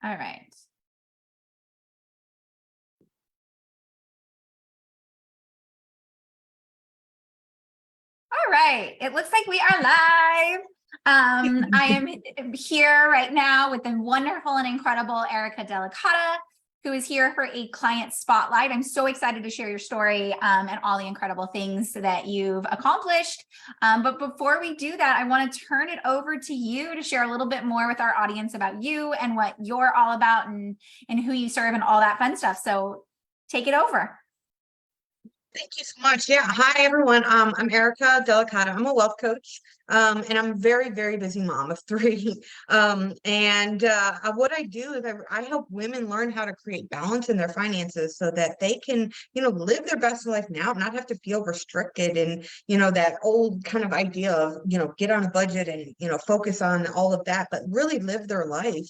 All right. All right. It looks like we are live. I am here right now with the wonderful and incredible Erica Delicata, who is here for a client spotlight. I'm so excited to share your story and all the incredible things that you've accomplished. But before we do that, I want to turn it over to you to share a little bit more with our audience about you and what you're all about and who you serve and all that fun stuff. So take it over. Thank you so much. Yeah. Hi, everyone. I'm Erica Delicata. I'm a wealth coach, and I'm a very, very busy mom of three. What I do is I help women learn how to create balance in their finances so that they can, live their best life now, not have to feel restricted and, that old kind of idea of, get on a budget and, focus on all of that, but really live their life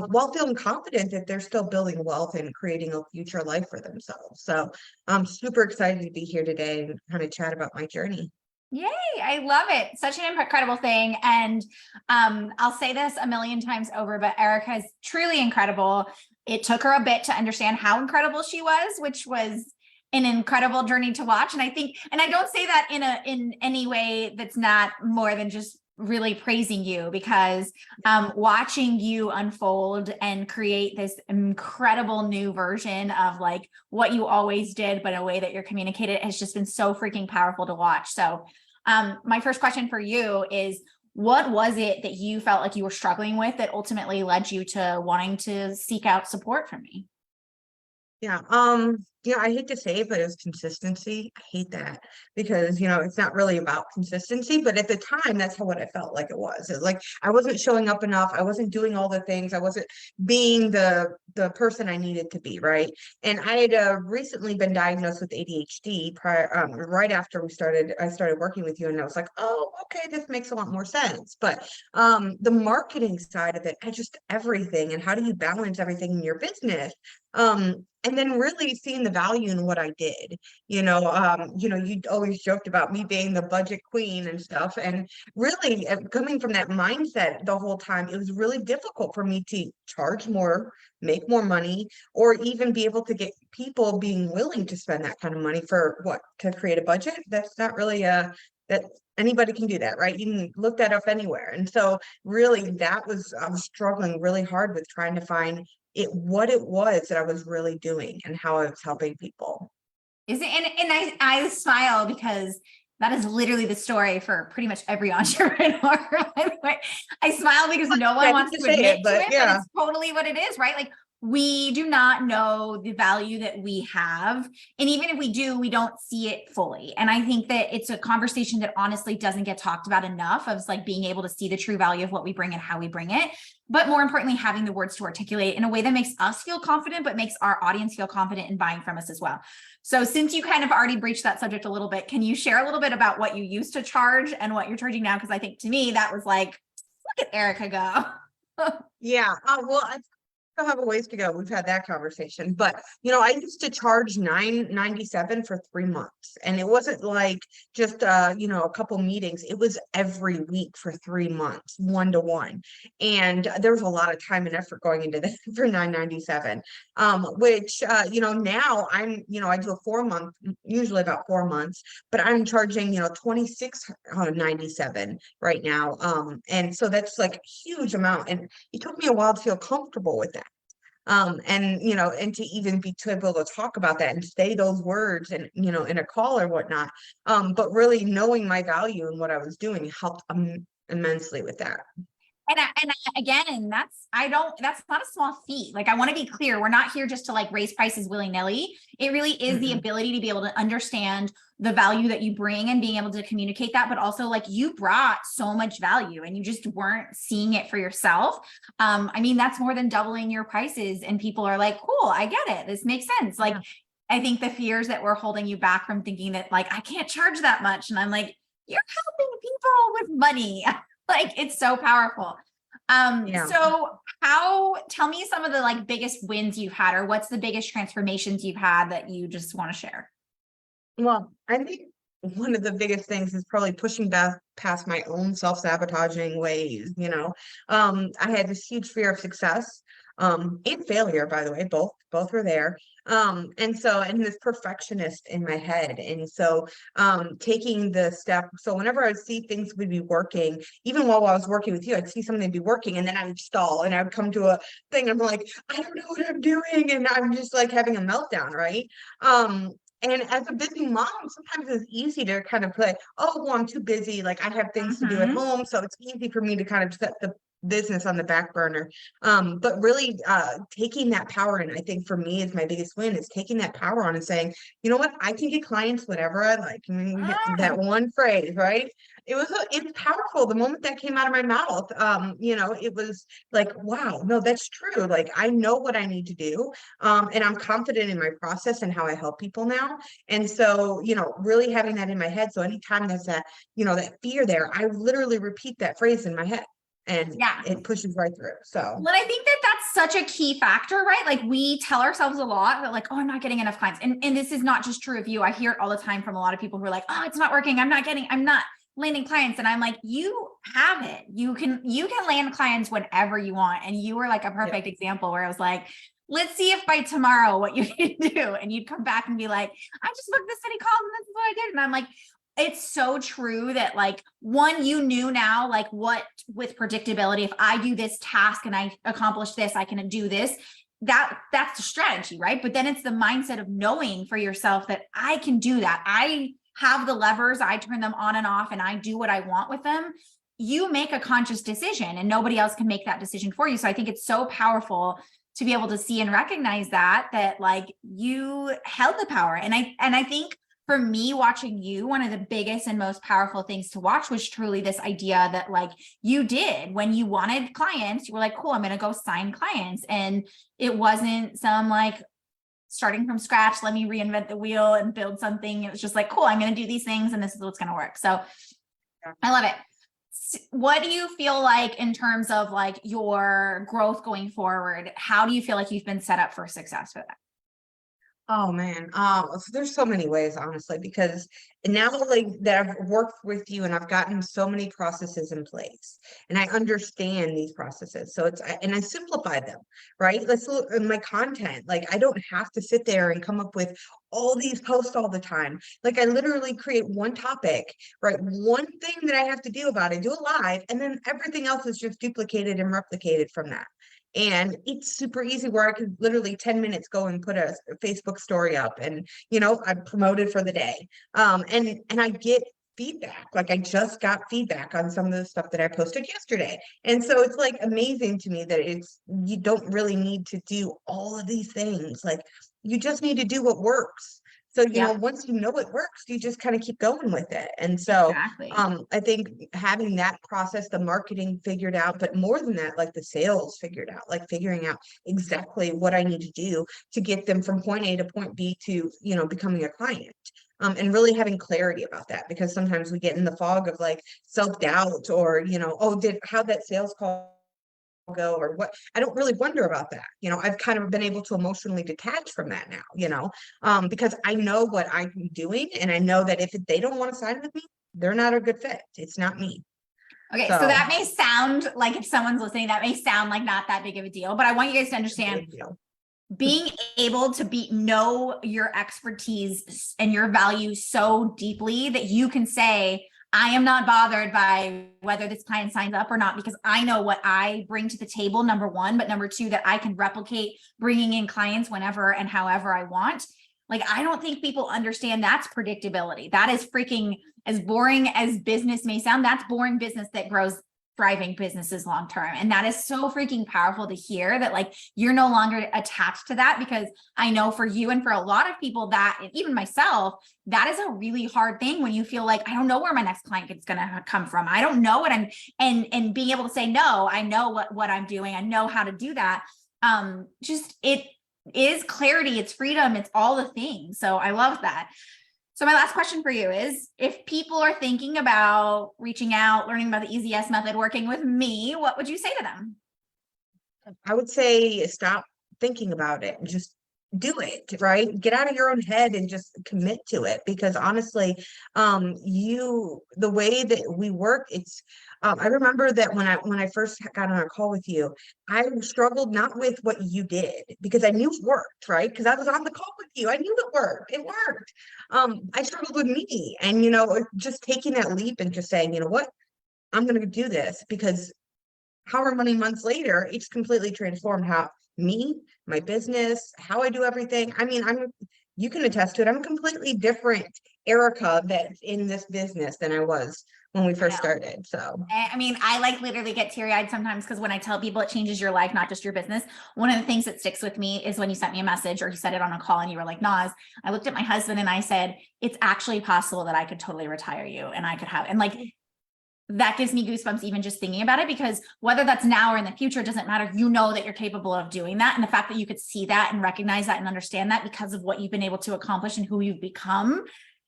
while feeling confident that they're still building wealth and creating a future life for themselves. So I'm super excited to be here today and kind of chat about my journey. Yay, I love it. Such an incredible thing. And I'll say this a million times over, but Erica is truly incredible. It took her a bit to understand how incredible she was, which was an incredible journey to watch. And I think, and I don't say that in any way that's not more than just really praising you, because watching you unfold and create this incredible new version of like what you always did, but in a way that you're communicated has just been so freaking powerful to watch. So my first question for you is, what was it that you felt like you were struggling with that ultimately led you to wanting to seek out support from me? Yeah. I hate to say it, but it was consistency. I hate that because, it's not really about consistency, but at the time, that's what I felt like it was. It's like I wasn't showing up enough. I wasn't doing all the things. I wasn't being the person I needed to be, right? And I had recently been diagnosed with ADHD right after I started working with you, and I was like, oh, okay, this makes a lot more sense. But the marketing side of it, just everything, and how do you balance everything in your business? And then really seeing the value in what I did, you always joked about me being the budget queen and stuff. And really coming from that mindset the whole time, it was really difficult for me to charge more, make more money, or even be able to get people being willing to spend that kind of money to create a budget. That's not really that anybody can do that, right? You can look that up anywhere. And so really I was struggling really hard with trying to find what it was that I was really doing and how I was helping people. Is it, and I smile because that is literally the story for pretty much every entrepreneur. I smile because no one wants to admit to it, but it's totally what it is, right? Like, we do not know the value that we have. And even if we do, we don't see it fully. And I think that it's a conversation that honestly doesn't get talked about enough, of like being able to see the true value of what we bring and how we bring it. But more importantly, having the words to articulate in a way that makes us feel confident, but makes our audience feel confident in buying from us as well. So since you kind of already breached that subject a little bit, can you share a little bit about what you used to charge and what you're charging now? Because I think to me, that was like, look at Erica go. Yeah. Well, I still have a ways to go. We've had that conversation, but I used to charge $9.97 for 3 months, and it wasn't like just a couple meetings. It was every week for 3 months, 1-to-1, and there was a lot of time and effort going into that for $9.97. Which now I do a 4 month, usually about 4 months, but I'm charging $26.97 right now. And so that's like a huge amount, and it took me a while to feel comfortable with that. And to even be able to talk about that and say those words and, in a call or whatnot. But really knowing my value and what I was doing helped immensely with that. And again, that's not a small feat. Like, I want to be clear, we're not here just to like raise prices willy-nilly. It really is the ability to be able to understand the value that you bring and being able to communicate that, but also like you brought so much value and you just weren't seeing it for yourself. I mean, that's more than doubling your prices, and people are like, cool, I get it. This makes sense. Like, I think the fears that were holding you back from thinking that like, I can't charge that much. And I'm like, you're helping people with money. Like, it's so powerful. So tell me some of the like biggest wins you've had, or what's the biggest transformations you've had that you just want to share? Well, I think one of the biggest things is probably pushing back past my own self-sabotaging ways, you know. I had this huge fear of success, and failure, by the way, both were there. And this perfectionist in my head. And so taking the step, so whenever I would see things would be working, even while I was working with you, I'd see something be working and then I would stall and I would come to a thing, I'm like, I don't know what I'm doing, and I'm just like having a meltdown, right? And as a busy mom, sometimes it's easy to kind of play, oh, well, I'm too busy. Like I have things to do at home. So it's easy for me to kind of set the business on the back burner. But really taking that power, and I think for me is my biggest win, is taking that power on and saying, you know what, I can get clients whenever I like. I mean, that one phrase, right? It's powerful. The moment that came out of my mouth, you know, it was like, wow, no, that's true. Like I know what I need to do. And I'm confident in my process and how I help people now. And so, you know, really having that in my head. So anytime there's that, you know, that fear there, I literally repeat that phrase in my head and Yeah. it pushes right through. So, well, I think that that's such a key factor, right? Like we tell ourselves a lot that like, oh, I'm not getting enough clients. And this is not just true of you. I hear it all the time from a lot of people who are like, oh, it's not working. I'm not landing clients. And I'm like, you have it. You can land clients whenever you want. And you were like a perfect example where I was like, let's see if by tomorrow what you can do. And you'd come back and be like, I just booked this many calls and this is what I did. And I'm like, it's so true that like one, you knew now, like what with predictability, if I do this task and I accomplish this, I can do this. That's the strategy, right? But then it's the mindset of knowing for yourself that I can do that. I have the levers, I turn them on and off and I do what I want with them. You make a conscious decision and nobody else can make that decision for you. So I think it's so powerful to be able to see and recognize that like you held the power. And I think for me, watching you, one of the biggest and most powerful things to watch was truly this idea that like you did when you wanted clients, you were like, cool, I'm going to go sign clients. And it wasn't some like starting from scratch, let me reinvent the wheel and build something. It was just like, cool, I'm going to do these things and this is what's going to work. So I love it. What do you feel like in terms of like your growth going forward? How do you feel like you've been set up for success for that? oh man, so there's so many ways, honestly, because now like that I've worked with you and I've gotten so many processes in place and I understand these processes. So and I simplify them, right? Let's look at my content. Like I don't have to sit there and come up with all these posts all the time. Like I literally create one topic, right? One thing that I have to do about it, do it live, and then everything else is just duplicated and replicated from that. And it's super easy where I could literally 10 minutes go and put a Facebook story up and, you know, I'm promoted for the day. And I get feedback. Like I just got feedback on some of the stuff that I posted yesterday. And so it's like amazing to me that you don't really need to do all of these things. Like you just need to do what works. So, you know, once you know it works, you just kind of keep going with it. And so Exactly. I think having that process, the marketing figured out, but more than that, like the sales figured out, like figuring out exactly what I need to do to get them from point A to point B to, you know, becoming a client. And really having clarity about that, because sometimes we get in the fog of like self-doubt or, you know, oh, how'd that sales call go or what. I don't really wonder about that. You know, I've kind of been able to emotionally detach from that now, you know, because I know what I'm doing and I know that if they don't want to sign with me, they're not a good fit. It's not me. Okay, so that may sound like, if someone's listening, that may sound like not that big of a deal, but I want you guys to understand being able to know your expertise and your value so deeply that you can say, I am not bothered by whether this client signs up or not, because I know what I bring to the table, number one, but number two, that I can replicate bringing in clients whenever and however I want. Like, I don't think people understand that's predictability. That is freaking, as boring as business may sound, that's boring business that grows thriving businesses long term. And that is so freaking powerful to hear that like you're no longer attached to that, because I know for you and for a lot of people that, and even myself, that is a really hard thing when you feel like, I don't know where my next client is going to come from. I don't know what I'm, and being able to say, no, I know what I'm doing. I know how to do that. Just, it is clarity, it's freedom, it's all the things. So I love that. So my last question for you is, if people are thinking about reaching out, learning about the Easy Yes method, working with me, what would you say to them? I would say stop thinking about it and just do it, right? Get out of your own head and just commit to it. Because honestly, the way that we work, it's, I remember that when I first got on a call with you, I struggled not with what you did because I knew it worked, right? Because I was on the call with you. I knew it worked. It worked. I struggled with me and, just taking that leap and just saying, you know what, I'm going to do this because however many months later, it's completely transformed how me, my business, how I do everything. I mean, you can attest to it. I'm a completely different Erica that's in this business than I was when we first started. So, I mean, I like literally get teary eyed sometimes because when I tell people it changes your life, not just your business, one of the things that sticks with me is when you sent me a message or you said it on a call and you were like, Naz, I looked at my husband and I said, it's actually possible that I could totally retire you and I could have, and like, that gives me goosebumps even just thinking about it, because whether that's now or in the future, it doesn't matter. You know that you're capable of doing that. And the fact that you could see that and recognize that and understand that because of what you've been able to accomplish and who you've become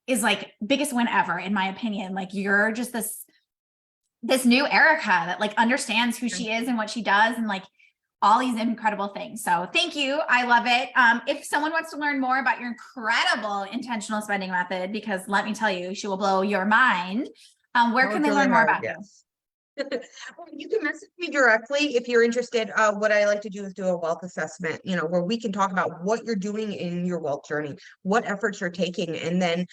is like biggest win ever, in my opinion. Like you're just this new Erica that like understands who she is and what she does and like all these incredible things. So thank you. I love it. If someone wants to learn more about your incredible intentional spending method, because let me tell you, she will blow your mind. Where can they learn more about you? Well, you can message me directly if you're interested. What I like to do is do a wealth assessment, where we can talk about what you're doing in your wealth journey, what efforts you're taking, and then,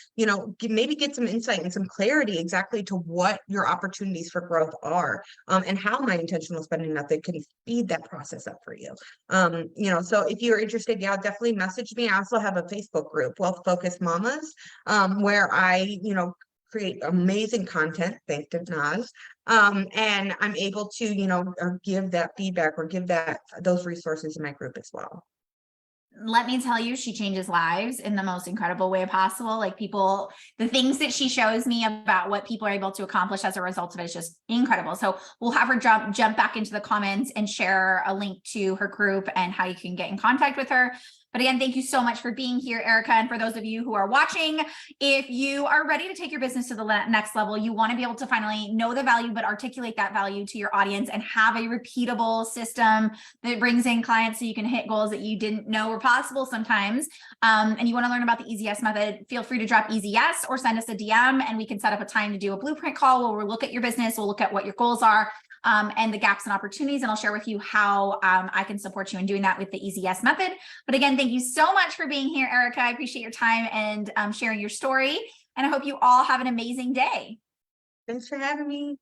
maybe get some insight and some clarity exactly to what your opportunities for growth are, and how my intentional spending method can speed that process up for you. So if you're interested, yeah, definitely message me. I also have a Facebook group, Wealth Focused Mamas, where I, create amazing content, thanks to Naz. And I'm able to, give that feedback or give those resources in my group as well. Let me tell you, she changes lives in the most incredible way possible. Like people, the things that she shows me about what people are able to accomplish as a result of it is just incredible. So we'll have her jump back into the comments and share a link to her group and how you can get in contact with her. But again, thank you so much for being here, Erica. And for those of you who are watching, if you are ready to take your business to the next level, you want to be able to finally know the value, but articulate that value to your audience and have a repeatable system that brings in clients so you can hit goals that you didn't know were possible sometimes. And you want to learn about the Easy Yes method, feel free to drop Easy Yes or send us a DM and we can set up a time to do a blueprint call where we'll look at your business, we'll look at what your goals are, and the gaps and opportunities. And I'll share with you how I can support you in doing that with the Easy Yes method. But again, thank you so much for being here, Erica. I appreciate your time and sharing your story. And I hope you all have an amazing day. Thanks for having me.